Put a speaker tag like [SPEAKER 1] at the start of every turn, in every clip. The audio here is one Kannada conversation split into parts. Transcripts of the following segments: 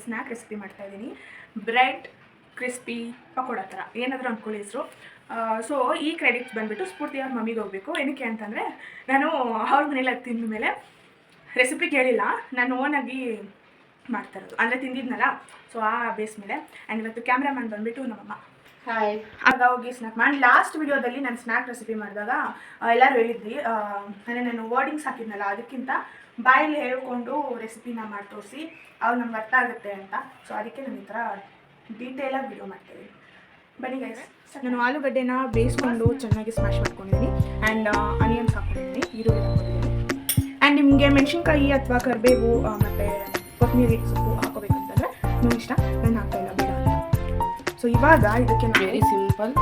[SPEAKER 1] ಸ್ನ್ಯಾಕ್ ರೆಸಿಪಿ ಮಾಡ್ತಾಯಿದ್ದೀನಿ. ಬ್ರೆಡ್ ಕ್ರಿಸ್ಪಿ ಪಕೋಡ ಥರ ಏನಾದರೂ ಅಂದ್ಕೊಳ್ಳಿ ಹೆಸರು. ಸೊ ಈ ಕ್ರೆಡಿಟ್ಸ್ ಬಂದುಬಿಟ್ಟು ಸ್ಫೂರ್ತಿ ಅವ್ರ ಮಮ್ಮಿಗೆ ಹೋಗಬೇಕು. ಏನಕ್ಕೆ ಅಂತಂದರೆ ನಾನು ಅವ್ರ ಮನೇಲಿ ಅದು ತಿಂದ ಮೇಲೆ ರೆಸಿಪಿ ಕೇಳಿಲ್ಲ, ನಾನು ಓನಾಗಿ ಮಾಡ್ತಾ ಇರೋದು, ಅಂದರೆ ತಿಂದಿದ್ನಲ್ಲ. ಸೊ ಆ ಬೇಸ್ ಮೇಲೆ. ಆ್ಯಂಡ್ ಇವತ್ತು ಕ್ಯಾಮ್ರಾಮನ್ ಬಂದುಬಿಟ್ಟು ನಮ್ಮಮ್ಮ.
[SPEAKER 2] ಹಾಯ್.
[SPEAKER 1] ಆಗ ಹೋಗಿ ಸ್ನ್ಯಾಕ್ ಮಾಡಿ ಲಾಸ್ಟ್ ವಿಡಿಯೋದಲ್ಲಿ ನಾನು ಸ್ನ್ಯಾಕ್ ರೆಸಿಪಿ ಮಾಡಿದಾಗ ಎಲ್ಲರೂ ಹೇಳಿದ್ವಿ, ಅಂದರೆ ನಾನು ವರ್ಡಿಂಗ್ಸ್ ಹಾಕಿದ್ನಲ್ಲ ಅದಕ್ಕಿಂತ ಬಾಯಲ್ಲಿ ಹೇಳ್ಕೊಂಡು ರೆಸಿಪಿನ ಮಾಡಿ ತೋರಿಸಿ ಅವು ನಮ್ಗೆ ಅರ್ಥ ಆಗುತ್ತೆ ಅಂತ. ಸೊ ಅದಕ್ಕೆ ನಾನು ಈ ಥರ ಡೀಟೇಲಾಗಿ ವಿಡಿಯೋ ಮಾಡ್ತಾಯಿದ್ದೀನಿ. ಬನ್ನಿ ಗೈಸ್. ನಾನು ಆಲೂಗಡ್ಡೆನ ಬೇಯಿಸ್ಕೊಂಡು ಚೆನ್ನಾಗಿ ಸ್ಮ್ಯಾಶ್ ಮಾಡ್ಕೊಂಡಿದ್ದೀನಿ. ಆ್ಯಂಡ್ ಆನಿಯನ್ಸ್ ಹಾಕ್ಕೊಂಡಿದ್ದೀನಿ, ಈರುಳ್ಳಿ ಹಾಕ್ಕೊಂಡಿದ್ದೀನಿ. ಆ್ಯಂಡ್ ನಿಮಗೆ ಮೆಣಸಿನ್ಕಾಯಿ ಅಥವಾ ಕರಿಬೇವು ಮತ್ತು ಕೊತ್ತಂಬರಿ ಸೊಪ್ಪು ಹಾಕೋಬೇಕಂತಂದರೆ ನಿಮ್ಮ ಇಷ್ಟ, ನಾನು ಹಾಕ್ತಾಯಿಲ್ಲ, ಬೇಡ ಅಂತ. ಸೊ ಇವಾಗ ಇದಕ್ಕೆ
[SPEAKER 2] ವೆರಿ ಸಿಂಪಲ್,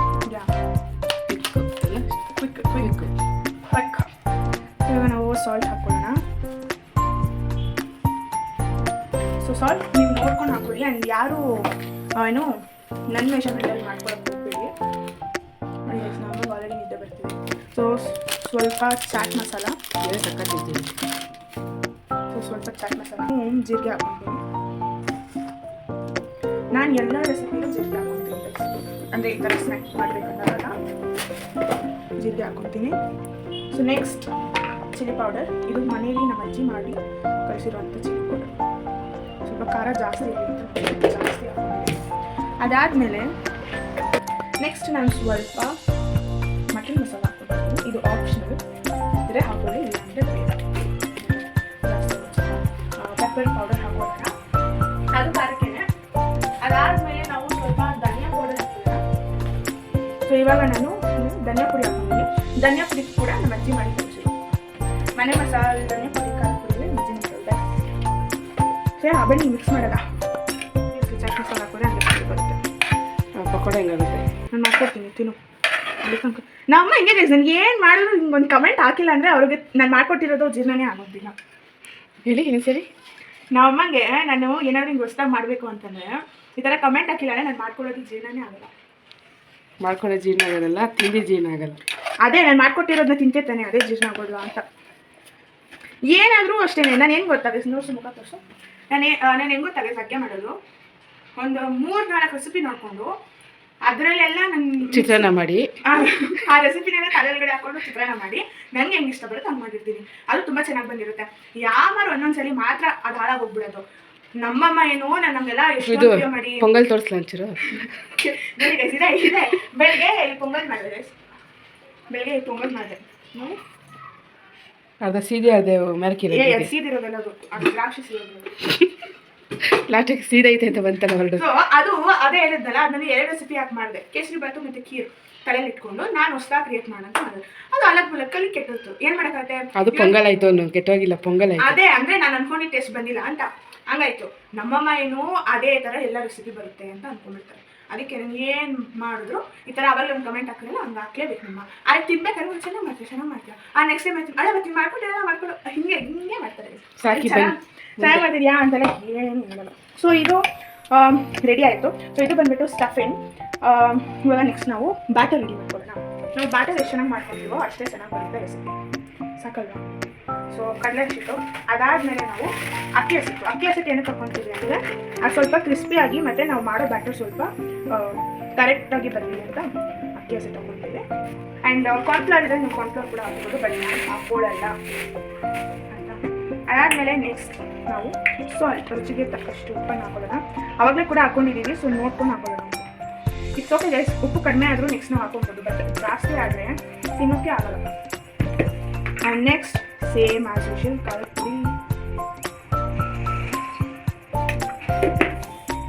[SPEAKER 1] ಕ್ವಿಕ್. ಇವಾಗ ನಾವು ಸಾಲ್ಟ್ ಹಾಕ್ಕೊಳ್ಳೋಣ. ಸೊ ಸಾಲ್ಟ್ ನೀವು ನೋಡ್ಕೊಂಡು ಹಾಕೊಳ್ಳಿ. ಆ್ಯಂಡ್ ಯಾರು ಏನು ನನ್ನ ಮೆಷರ್ಮೆಂಟಲ್ಲಿ ಮಾಡ್ಕೊಳಕ್ಕೆ ಹೋಗ್ಬೇಡಿ. ನಮಗೆ ಆಲ್ರೆಡಿ ನಿದ್ದೆ ಬರ್ತೀವಿ. ಸೊ ಸ್ವಲ್ಪ ಚಾಟ್ ಮಸಾಲ,
[SPEAKER 2] ಸಕ್ಕತ್ತಿದ್ದೀನಿ.
[SPEAKER 1] ಸೊ ಸ್ವಲ್ಪ ಚಾಟ್ ಮಸಾಲ, ಜೀರಿಗೆ ಹಾಕ್ಕೊತೀನಿ. ನಾನು ಎಲ್ಲ ರೆಸಿಪಿನೂ ಜೀರಿಗೆ ಹಾಕ್ಕೊತೀನಿ, ಅಂದರೆ ಈ ಥರ ಸ್ನ್ಯಾಕ್ಸ್ ಮಾಡಬೇಕಂದಾಗ ಜೀರಿಗೆ ಹಾಕ್ಕೊತೀನಿ. So next chilli powder. ಇದು ಮನೇಲಿ ನಮ್ಮ ಅಜ್ಜಿ ಮಾಡಿ ಕಳಿಸಿರುವಂಥ ಚಿಲ್ಲಿ ಪೌಡರ್. ಸ್ವಲ್ಪ ಖಾರ ಜಾಸ್ತಿ ಇರುತ್ತೆ, ಜಾಸ್ತಿ ಹಾಕ್ತೀನಿ. ಅದಾದಮೇಲೆ ನೆಕ್ಸ್ಟ್ ನಾನು ಸ್ವಲ್ಪ ಮಟನ್ ಮಸಾಲ ಹಾಕ್ಕೊತೀನಿ. ಇದು ಆಪ್ಷನಲ್, ಇದ್ರೆ ಹಾಕೊಳ್ಳಿ, ಇಲ್ಲಾಂದರೆ ಬೇಡ. ಪೆಪ್ಪರ್ ಪೌಡರ್ ಹಾಕೋಣ, ಅದು ಖಾರಕ್ಕೇನೆ. ಅದಾದಮೇಲೆ ನಾವು ಸ್ವಲ್ಪ ಧನಿಯಾ ಪೌಡರ್ ಹಾಕೋಣ. ಸೊ ಇವಾಗ ನಾನು ಧನಿಯಾ ಪುಡಿ ಹಾಕ್ತೀನಿ. ಧನಿಯಾ ಪುಡಿ ಕೂಡ ನಮ್ಮ ಅಜ್ಜಿ ಮಾಡಿ ಕಳಿಸಿ. ಮನೆ ಮಸಾಲೆ, ಧನಿಯಾ ಪುಡಿ, ಖಾರ ಪುಡಿ ಅಜ್ಜಿ ಮಾಡಿದೆ. ಸರಿ ಬನ್ನಿ ಮಿಕ್ಸ್ ಮಾಡೋಣ. ಚಾಟ್ ಮಸಾಲ ಹಾಕೋದ್ರೆ ಹಂಗೆ ಬರುತ್ತೆ.
[SPEAKER 2] ಪಕೋಡ ಹೆಂಗಾಗುತ್ತೆ
[SPEAKER 1] ನಾನು ಮಾಡ್ಕೊಡ್ತೀನಿ, ತಿನ್ನು. ನಮ್ಮ ಹಿಂಗೆ ಗೈಸ್, ನನಗೆ ಏನು ಮಾಡಿದ್ರು ಹಿಂಗೆ ಒಂದು ಕಮೆಂಟ್ ಹಾಕಿಲ್ಲ ಅಂದರೆ ಅವ್ರಿಗೆ ನಾನು ಮಾಡ್ಕೊಟ್ಟಿರೋದು ಜೀರ್ಣನೇ ಆಗೋದಿಲ್ಲ.
[SPEAKER 2] ಹೇಳಿ ಏನು ಸರಿ.
[SPEAKER 1] ನಮ್ಮಂಗೆ ನಾನು ಏನಾದ್ರು ಹಿಂಗೆ ಹೊಸ್ದಾಗಿ ಮಾಡಬೇಕು ಅಂತಂದರೆ ಈ ಥರ ಕಮೆಂಟ್ ಹಾಕಿಲ್ಲ ಅಂದರೆ ನಾನು ಮಾಡ್ಕೊಳ್ಳೋದು ಜೀರ್ಣನೇ ಆಗಲ್ಲ.
[SPEAKER 2] ಮಾಡ್ಕೊಳ್ಳೋ ಜೀರ್ಣ ಆಗೋದಲ್ಲ, ತಿಂಡಿ ಜೀರ್ಣ ಆಗಲ್ಲ.
[SPEAKER 1] ಅದೇ ನಾನು ಮಾಡ್ಕೊಟ್ಟಿರೋದನ್ನ ತಿಂತೇತಾನೆ, ಅದೇ ಜೀರ್ಣ ಆಗೋದು ಅಂತ. ಏನಾದರೂ ಅಷ್ಟೇ. ನಾನು ಏನು ಗೊತ್ತಾಗ ನೋಡ್ಸು ಮುಖ ತೋರಿಸು. ನಾನು ಹೆಂಗೆ ಗೊತ್ತಾಗ ಅಡುಗೆ ಮಾಡೋದು, ಒಂದು 3-4 ರೆಸಿಪಿ ನೋಡಿಕೊಂಡು ಅದರಲ್ಲೆಲ್ಲ ನನ್ನ
[SPEAKER 2] ಚಿತ್ರಾನ್ನ ಮಾಡಿ
[SPEAKER 1] ಆ ರೆಸಿಪಿನೆಲ್ಲ ತಲೆಗಡೆ ಹಾಕೊಂಡು ಚಿತ್ರಾನ್ನ ಮಾಡಿ ನನಗೆ ಹೆಂಗೆ ಇಷ್ಟ ಬರುತ್ತೆ ಹಂಗೆ ಮಾಡಿರ್ತೀನಿ. ಅದು ತುಂಬ ಚೆನ್ನಾಗಿ ಬಂದಿರುತ್ತೆ. ಯಾರು ಒಂದೊಂದ್ಸಲಿ ಮಾತ್ರ ಅದು ಹಾಳಾಗೋಗ್ಬಿಡೋದು. ನಮ್ಮಮ್ಮ ಏನು ನಾನು ನಮಗೆಲ್ಲ ಎಷ್ಟು ವಿಡಿಯೋ ಮಾಡಿ
[SPEAKER 2] ಪೊಂಗಲ್ ತೋರಿಸ್ಲ ಅಂಚರು.
[SPEAKER 1] ಇದೆ ಬೆಳಗ್ಗೆ ಪೊಂಗಲ್ ಮಾಡಿದೆ, ಬೆಳಗ್ಗೆ ಪೊಂಗಲ್ ಮಾಡಿದೆ.
[SPEAKER 2] ಅರ್ಧ ಸೀದೆ ಅದೇ ಮೆರಕಿರೋ
[SPEAKER 1] ಸೀದಿರೋದೆಲ್ಲ ಗೊತ್ತು, ಅದು ದ್ರಾಕ್ಷಿ ಸೀರೋದು
[SPEAKER 2] ಲಾಸ್ಟಿಗೆ ಸೀದೆ ಐತೆ ಅಂತ ಬಂತಲ್ಲ ಹೊರಡು.
[SPEAKER 1] ಸೊ ಅದು ಅದೇ ಹೇಳಿದ್ನಲ್ಲ, ಅದನ್ನ 2 ರೆಸಿಪಿ ಹಾಕಿ ಮಾಡಿದೆ. ಕೇಸರಿ ಬಾತು ಮತ್ತು ಖೀರ್ ತಲೆಯಲ್ಲಿ ಇಟ್ಕೊಂಡು ನಾನು ಹೊಸದಾಗಿ ಕ್ರಿಯೇಟ್ ಮಾಡೋಂತ ಮಾಡಿದೆ. ಅದು ಅಲಗ್ ಮುಲಕ್ಕಲ್ಲಿ ಕೆಟ್ಟೋಯ್ತು. ಏನು ಮಾಡೋಕ್ಕಾಗುತ್ತೆ,
[SPEAKER 2] ಅದು ಪೊಂಗಲ್ ಆಯ್ತು, ಅವನು ಕೆಟ್ಟೋಗಿಲ್ಲ, ಪೊಂಗಲ್ ಆಯ್ತು.
[SPEAKER 1] ಅದೇ ಅಂದರೆ ನಾನು ಅನ್ಕೊಂಡಿದ್ದ ಟೇಸ್ಟ್ ಬಂದಿಲ್ಲ ಅಂತ ಹಂಗಾಯ್ತು. ನಮ್ಮಮ್ಮ ಏನು ಅದೇ ಥರ ಎಲ್ಲ ರೆಸಿಪಿ ಬರುತ್ತೆ ಅಂತ ಅನ್ಕೊಂಡ್ಬಿಡ್ತಾರೆ. ಅದಕ್ಕೆ ನಾನು ಏನು ಮಾಡಿದ್ರು ಈ ಥರ ಅವಾಗಲೇ ಒಂದು ಕಮೆಂಟ್ ಹಾಕಿರಲ್ಲ, ಹಂಗೆ ಹಾಕ್ಲೇಬೇಕು. ನಮ್ಮ ಅದಕ್ಕೆ ತಿನ್ಬೇಕಾದ್ರೆ ಒಂದು ಚೆನ್ನಾಗಿ ಮಾಡ್ತೀವಿ. ನೆಕ್ಸ್ಟ್ ಟೈಮ್ ಆಯ್ತು ಅದೇ ಬರ್ತೀನಿ ಮಾಡ್ಕೊಂಡು ಹಿಂಗೆ ಮಾಡ್ತಾರೆ. ಚೆನ್ನಾಗಿ ಮಾಡ್ತಿದ್ಯಾ ಅಂತೆಲ್ಲ ಏನು ಹೇಳಲ್ಲ. ಸೊ ಇದು ರೆಡಿ ಆಯಿತು. ಸೊ ಇದು ಬಂದುಬಿಟ್ಟು ಸ್ಟಫಿಂಗ್. ಇವಾಗ ನೆಕ್ಸ್ಟ್ ನಾವು ಬ್ಯಾಟರ್ ರೆಡಿ ಮಾಡ್ಕೊಳ್ಳೋಣ. ನಾವು ಬ್ಯಾಟರ್ ಎಷ್ಟು ಚೆನ್ನಾಗಿ ಮಾಡ್ಕೊತೀವೋ ಅಷ್ಟೇ ಚೆನ್ನಾಗಿ ಬರುತ್ತೆ ರೆಸಿಪಿ, ಸಾಕಲ್ವಾ. ಸೊ ಕಡಲೆ ಹಸಿಟ್ಟು, ಅದಾದಮೇಲೆ ನಾವು ಅಕ್ಕಿ ಹಸಿಟ್ಟು ಏನಕ್ಕೆ ಹಾಕ್ಕೊತೀವಿ ಅಂದರೆ ಅದು ಸ್ವಲ್ಪ ಕ್ರಿಸ್ಪಿಯಾಗಿ ಮತ್ತು ನಾವು ಮಾಡೋ ಬ್ಯಾಟರ್ ಸ್ವಲ್ಪ ಕರೆಕ್ಟಾಗಿ ಬರಲಿ ಅಂತ ಅಕ್ಕಿ ಹಸಿಟ್ಟು ಹಾಕ್ಕೊತೀವಿ. ಆ್ಯಂಡ್ ಕಾರ್ನ್ಫ್ಲವರ್ ಇದೆ, ನೀವು ಕಾರ್ನ್ಫ್ಲವರ್ ಕೂಡ ಹಾಕ್ಬೋದು, ಬಟ್ ನಾನು ಹಾಕ್ಕೊಳ್ಳಲ್ಲ ಅಂತ. ಅದಾದಮೇಲೆ ನೆಕ್ಸ್ಟ್ ನಾವು ಸಾಲ್ಟ್, ರುಚಿಗೆ ತಕ್ಕಷ್ಟು ಉಪ್ಪನ್ನು ಹಾಕೊಳ್ಳೋಣ. ಆವಾಗಲೇ ಕೂಡ ಹಾಕ್ಕೊಂಡಿದ್ದೀವಿ, ಸೊ ನೋಡ್ಕೊಂಡು ಹಾಕೊಳ್ಳೋಣ. ಇಟ್ಸ್ ಓಕೆ ಗೈಸ್, ಉಪ್ಪು ಕಡಿಮೆ ಆದರೂ ನೆಕ್ಸ್ಟ್ ನಾವು ಹಾಕ್ಕೊಬೋದು, ಬಟ್ ಜಾಸ್ತಿ ಆದರೆ ತಿನ್ನೋಕ್ಕೆ ಆಗಲ್ಲ. And next same as usual ಖಾರದ ಪುಡಿ.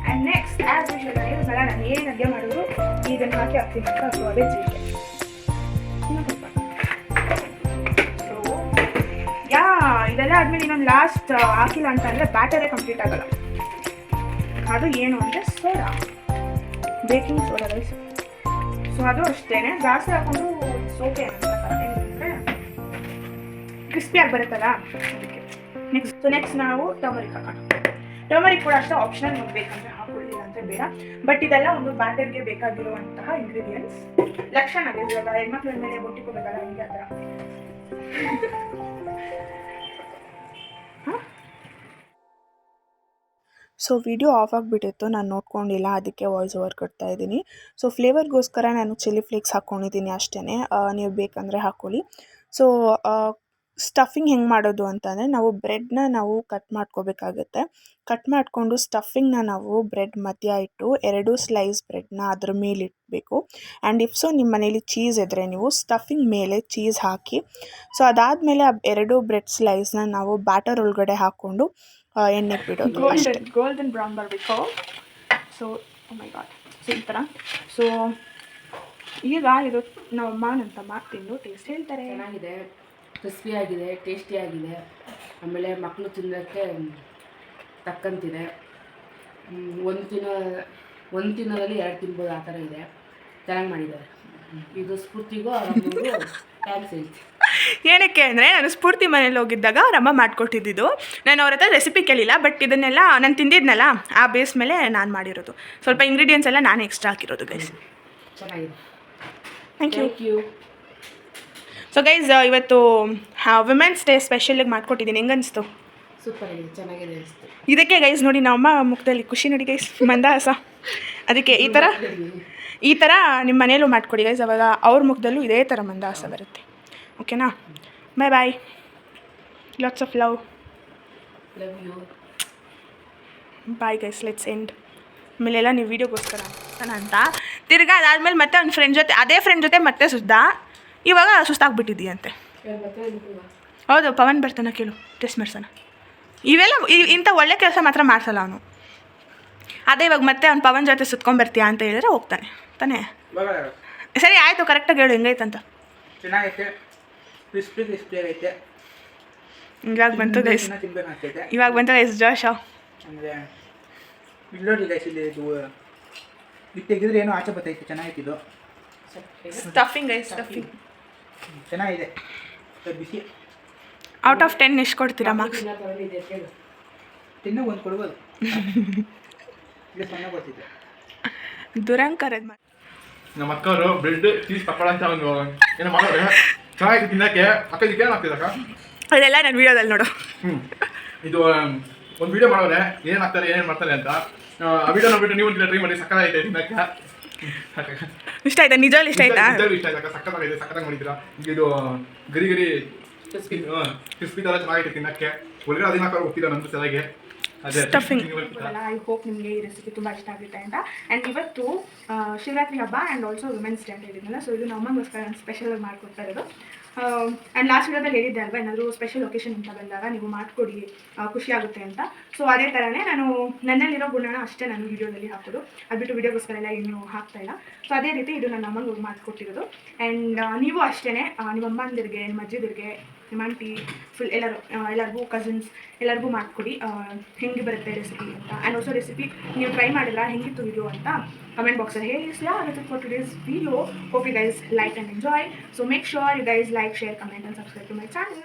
[SPEAKER 1] ಆ್ಯಂಡ್ ನೆಕ್ಸ್ಟ್ ಆಸ್ ಯೂಶುವಲ್ ಹೇಳಿದ್ನಲ್ಲ, ನಾನು ಏನು ಅಡುಗೆ ಮಾಡಿದ್ರು ಇದನ್ನು ಹಾಕ್ತೀನಿ ಅಂತ. ಸೊ ಅದೇ ಜೀರಿಗೆ. ಸೊ ಇದೆಲ್ಲ ಆದಮೇಲೆ ಇನ್ನೊಂದು ಲಾಸ್ಟ್ ಹಾಕಿಲ್ಲ ಅಂತ ಅಂದರೆ ಬ್ಯಾಟರೇ ಕಂಪ್ಲೀಟ್ ಆಗಲ್ಲ. ಅದು ಏನು ಅಂದರೆ soda, baking soda rise. So ಅದು ಅಷ್ಟೇ, ಜಾಸ್ತಿ ಹಾಕೊಂಡು ಸೋಕೆ ಏನಂದರೆ ಕ್ರಿಸ್ಪಿಯಾಗಿ ಬರುತ್ತಲ್ಲ ಅದಕ್ಕೆ. ನೆಕ್ಸ್ಟ್ ನಾವು ಟರ್ಮರಿಕ್ ಹಾಕೋಣ. ಟರ್ಮರಿಕ್ ಕೂಡ ಅಷ್ಟೇ ಆಪ್ಷನಲ್, ನಮ್ಗೆ ಬೇಕಂದರೆ ಹಾಕೊಳ್ಳಿ ಅಂತ ಬೇಡ. ಬಟ್ ಇದೆಲ್ಲ ಒಂದು ಬ್ಯಾಟರ್ಗೆ ಬೇಕಾಗಿರುವಂತಹ ಇಂಗ್ರೀಡಿಯೆಂಟ್ಸ್. ಲಕ್ಷಣ ಇವಾಗ ಹೆಣ್ಮಕ್ಳ ಮೇಲೆ ಬೊಟ್ಟಿಕೋಬೇಕಲ್ಲ, ಹಿಂಗೆ ಆ ಥರ. ಸೊ ವಿಡಿಯೋ ಆಫ್ ಆಗಿಬಿಟ್ಟಿತ್ತು, ನಾನು ನೋಡ್ಕೊಂಡಿಲ್ಲ, ಅದಕ್ಕೆ ವಾಯ್ಸ್ ಓವರ್ ಕೊಡ್ತಾ ಇದ್ದೀನಿ. ಸೊ ಫ್ಲೇವರ್ಗೋಸ್ಕರ ನಾನು ಚಿಲ್ಲಿ ಫ್ಲೇಕ್ಸ್ ಹಾಕ್ಕೊಂಡಿದ್ದೀನಿ ಅಷ್ಟೇ, ನೀವು ಬೇಕಂದರೆ ಹಾಕ್ಕೊಳ್ಳಿ. ಸೊ ಸ್ಟಫಿಂಗ್ ಹೆಂಗೆ ಮಾಡೋದು ಅಂತಂದರೆ, ನಾವು ಬ್ರೆಡ್ನ ನಾವು ಕಟ್ ಮಾಡ್ಕೋಬೇಕಾಗುತ್ತೆ. ಕಟ್ ಮಾಡಿಕೊಂಡು ಸ್ಟಫಿಂಗ್ನ ನಾವು ಬ್ರೆಡ್ ಮಧ್ಯ ಇಟ್ಟು 2 ಸ್ಲೈಸ್ ಬ್ರೆಡ್ನ ಅದ್ರ ಮೇಲೆ ಇಡಬೇಕು. ಆ್ಯಂಡ್ ಇಫ್ ಸೊ ನಿಮ್ಮ ಮನೇಲಿ ಚೀಸ್ ಇದ್ದರೆ ನೀವು ಸ್ಟಫಿಂಗ್ ಮೇಲೆ ಚೀಸ್ ಹಾಕಿ, ಸೊ ಅದಾದಮೇಲೆ ಆ 2 ಬ್ರೆಡ್ ಸ್ಲೈಸ್ನ ನಾವು ಬ್ಯಾಟರ್ ಒಳಗಡೆ ಹಾಕ್ಕೊಂಡು ಎಣ್ಣೆಗೆ ಬಿಡೋದು. ಗೋಲ್ಡನ್ ಬ್ರೌನ್ ಬರಬೇಕು. ಸೊ ಮೈ ಗಾಡ್, ಸೊ ಈ ಥರ. ಸೊ ಈಗ ಇದು ನಮ್ಮಮ್ಮ ನನ್ನ ತಮ್ಮ ತಿಂದು ಟೇಸ್ಟ್ ಹೇಳ್ತಾರೆ.
[SPEAKER 2] ಚೆನ್ನಾಗಿದೆ, ಕ್ರಿಸ್ಪಿಯಾಗಿದೆ, ಟೇಸ್ಟಿಯಾಗಿದೆ. ಆಮೇಲೆ ಮಕ್ಕಳು ತಿನ್ನೋಕ್ಕೆ ತಕ್ಕಂತಿದೆ. ಒಂದು ತಿನ್ನೋದಲ್ಲಿ 2 ತಿನ್ಬೋದು, ಆ ಥರ ಇದೆ. ಚೆನ್ನಾಗಿ ಮಾಡಿದ್ದಾರೆ. ಇದು ಸ್ಫೂರ್ತಿಗೂ ನಮಗೂ ಥ್ಯಾಂಕ್ಸ್ ಹೇಳ್ತೀನಿ.
[SPEAKER 1] ಏನಕ್ಕೆ ಅಂದರೆ, ನಾನು ಸ್ಫೂರ್ತಿ ಮನೇಲಿ ಹೋಗಿದ್ದಾಗ ಅವರಮ್ಮ ಮಾಡಿಕೊಟ್ಟಿದ್ದು. ನಾನು ಅವ್ರ ಹತ್ರ ರೆಸಿಪಿ ಕೇಳಿಲ್ಲ, ಬಟ್ ಇದನ್ನೆಲ್ಲ ನಾನು ತಿಂದಿದ್ನಲ್ಲ ಆ ಬೇಸ್ ಮೇಲೆ ನಾನು ಮಾಡಿರೋದು. ಸ್ವಲ್ಪ ಇಂಗ್ರೀಡಿಯೆಂಟ್ಸ್ ಎಲ್ಲ ನಾನು ಎಕ್ಸ್ಟ್ರಾ ಹಾಕಿರೋದು ಗೈಸ್.
[SPEAKER 2] ಚೆನ್ನಾಗಿದೆ.
[SPEAKER 1] Thank you.
[SPEAKER 2] Thank you.
[SPEAKER 1] So guys, ಇವತ್ತು ವಿಮೆನ್ಸ್ ಡೇ ಸ್ಪೆಷಲಿಗೆ ಮಾಡ್ಕೊಟ್ಟಿದ್ದೀನಿ. ಹೆಂಗನ್ನಿಸ್ತು?
[SPEAKER 2] ಸೂಪರ್ ಆಗಿದೆ, ಚೆನ್ನಾಗಿದೆ ಅನಿಸ್ತು.
[SPEAKER 1] ಇದಕ್ಕೆ ಗೈಸ್ ನೋಡಿ, ನಮ್ಮಮ್ಮ ಮುಖದಲ್ಲಿ ಖುಷಿ ನೋಡಿ ಗೈಸ್, ಮಂದಹಾಸ. ಅದಕ್ಕೆ ಈ ಥರ ನಿಮ್ಮ ಮನೇಲೂ ಮಾಡಿಕೊಡಿ ಗೈಸ್, ಅವಾಗ ಅವ್ರ ಮುಖದಲ್ಲೂ ಇದೇ ಥರ ಮಂದಹಾಸ ಬರುತ್ತೆ. ಓಕೆನಾ? Bye bye, lots of love.
[SPEAKER 2] Love you.
[SPEAKER 1] Bye guys, let's end. ಆಮೇಲೆಲ್ಲ ನೀವು ವೀಡಿಯೋಗೋಸ್ಕರ ಅಂತ ತಿರ್ಗಾ ಅದಾದಮೇಲೆ ಮತ್ತೆ ಒಂದು ಫ್ರೆಂಡ್ ಜೊತೆ, ಅದೇ ಫ್ರೆಂಡ್ ಜೊತೆ ಮತ್ತೆ ಸುಸ್ತ. ಇವಾಗ ಸುಸ್ತಾಗ್ಬಿಟ್ಟಿದ್ದೀಯಂತೆ. ಹೌದು, ಪವನ್ ಬರ್ತಾನೆ, ಕೇಳು, ಟೆಸ್ಟ್ ಮಾಡ್ಸೋಣ. ಇವೆಲ್ಲ ಇಂಥ ಒಳ್ಳೆ ಕೆಲಸ ಮಾತ್ರ ಮಾಡಿಸಲ್ಲ ಅವನು. ಅದೇ ಇವಾಗ ಮತ್ತೆ ಅವ್ನು ಪವನ್ ಜೊತೆ ಸುತ್ಕೊಂಡ್ಬರ್ತೀಯಾ ಅಂತ ಹೇಳಿದ್ರೆ ಹೋಗ್ತಾನೆ ತಾನೇ. ಸರಿ ಆಯಿತು, ಕರೆಕ್ಟಾಗಿ ಹೇಳು ಹೆಂಗೈತಂತ.
[SPEAKER 3] ಚೆನ್ನಾಗೈತೆ, ಕ್ರಿಸ್ಪಿ ಆಗೈತೆ.
[SPEAKER 1] ಇವಾಗ ಬಂತು ಗೈಸ್, ಜೋಶ.
[SPEAKER 3] ಅಂದರೆ ಇಲ್ಲೋಡಿ ಗೈಸ್, ಇಲ್ಲಿ ಇದು ತೆಗೆದ್ರೆ ಏನೋ ಆಚೆ ಬರ್ತೈತೆ. ಚೆನ್ನಾಗಿತ್ತು
[SPEAKER 1] ಸ್ಟಫಿಂಗ್ ಗೈಸ್, ಸ್ಟಫಿಂಗ್
[SPEAKER 3] ಚೆನ್ನಾಗಿದೆ. ಬಿಸಿ.
[SPEAKER 1] ಔಟ್ ಆಫ್ 10 ಎಷ್ಟು ಕೊಡ್ತೀರಾ ಮಾರ್ಕ್ಸ್?
[SPEAKER 3] 10 1 ಕೊಡ್ಬೋದು. ಇಲ್ಲ, 0 ಕೊಡ್ತಿದ್ದೆ.
[SPEAKER 1] ದುರಂಕರದ್ ಮಾಡಿ.
[SPEAKER 4] ನಮ್ಮ ಅಕ್ಕವರು ಬ್ರೆಡ್ ಚೀಸ್ ಪಕೋಡ ಅಂತ ಒಂದು ಏನೋ ಮಾಡೋರೆ, ಚೆನ್ನಾಗಿ ತಿನ್ನಕ್ಕೆ. ಅಕ್ಕ ಇದಕ್ಕೆ ಏನು ಆಗ್ತಿದ್ದಕ್ಕ?
[SPEAKER 1] ಅದೆಲ್ಲ ನನ್ನ ವೀಡಿಯೋದಲ್ಲಿ ನೋಡು.
[SPEAKER 4] ಇದು ಒಂದು ವಿಡಿಯೋ ಮಾಡೋರೆ, ಏನೇನು ಆಗ್ತಾರೆ ಏನೇನು ಮಾಡ್ತಾರೆ ಅಂತ. ಆ ವಿಡಿಯೋ ನೋಡ್ಬಿಟ್ಟು ನೀವು ಟ್ರೈ ಮಾಡಿ, ಸಕ್ಕತ್ತಾಗೈತೆ ತಿನ್ನಕ್ಕೆ.
[SPEAKER 1] ಇಷ್ಟ ಆಯ್ತಾ? ನಿಜವಾಗ್ಲೂ ಇಷ್ಟ ಆಯ್ತಾ?
[SPEAKER 4] ಇಷ್ಟ ಆಯ್ತು ಅಕ್ಕ, ಸಕ್ಕತ್ತಾಗೈತೆ, ಸಕ್ಕತ್ತಾಗಿ ಮಾಡಿದ್ದೀರಾ. ಇದು ಗರಿ ಕ್ರಿಸ್ಪಿ ಥರ ಚೆನ್ನಾಗೈತೆ ತಿನ್ನಕ್ಕೆ. ಒಳಗಡೆ ಅದನ್ನ ಹಾಕೋರು ಹೋಗ್ತಿದ್ದ ನಂದು ಚೆನ್ನಾಗಿ.
[SPEAKER 1] ಸ್ಟಫಿಂಗ್. ಐ ಹೋಪ್ ನಿಮಗೆ ಈ ರೆಸಿಪಿ ತುಂಬ ಇಷ್ಟ ಆಗುತ್ತೆ ಅಂತ. ಆ್ಯಂಡ್ ಇವತ್ತು ಶಿವರಾತ್ರಿ ಹಬ್ಬ ಆ್ಯಂಡ್ ಆಲ್ಸೋ ವಿಮೆನ್ಸ್ ಡೇ ಅಂತ ಹೇಳಿದ್ನಲ್ಲ, ಸೊ ಇದು ನಮ್ಮಗೋಸ್ಕರ ನಾನು ಸ್ಪೆಷಲಾಗಿ ಮಾಡಿಕೊಡ್ತಾ ಇರೋದು. ಆ್ಯಂಡ್ ಲಾಸ್ಟ್ ವಿಡಿಯೋದಲ್ಲಿ ಹೇಳಿದ್ದೆ ಅಲ್ವಾ, ಏನಾದರೂ ಸ್ಪೆಷಲ್ ಒಕೇಶನ್ ಅಂತ ಬಂದಾಗ ನೀವು ಮಾಡಿಕೊಡಿ, ಖುಷಿ ಆಗುತ್ತೆ ಅಂತ. ಸೊ ಅದೇ ಥರನೇ ನಾನು ನನ್ನಲ್ಲಿರೋ ಗುಣನ ಅಷ್ಟೇ ನಾನು ವೀಡಿಯೋದಲ್ಲಿ ಹಾಕೋದು, ಅದು ಬಿಟ್ಟು ವೀಡಿಯೋಗೋಸ್ಕರ ಎಲ್ಲ ಇನ್ನೂ ಹಾಕ್ತಾಯಿಲ್ಲ. ಸೊ ಅದೇ ರೀತಿ ಇದು ನನ್ನ ಅಮ್ಮಂಗೆ ಮಾಡಿಕೊಟ್ಟಿರೋದು. ಆ್ಯಂಡ್ ನೀವು ಅಷ್ಟೇ ನಿಮ್ಮ ಅಮ್ಮಂದಿರಿಗೆ, ನಿಮ್ಮ ಅಜ್ಜಿದಿರಿಗೆ, ನಿಮ್ಮ ಆಂಟಿ, ಫುಲ್ ಎಲ್ಲರಿಗೂ ಕಸಿನ್ಸ್ ಎಲ್ಲರಿಗೂ ಮಾಡಿಕೊಡಿ, ಹೆಂಗೆ ಬರುತ್ತೆ ರೆಸಿಪಿ ಅಂತ. ಆ್ಯಂಡ್ ಆಲ್ಸೋ ರೆಸಿಪಿ ನೀವು ಟ್ರೈ ಮಾಡಿದ್ರಾ, ಹೆಂಗಿತ್ತು ವಿಡಿಯೋ ಅಂತ ಕಮೆಂಟ್ ಬಾಕ್ಸಲ್ಲಿ ಹೇಳಿ. that's it for today's video. Hope you guys like and enjoy. So make sure you guys like, share, comment and subscribe to my channel.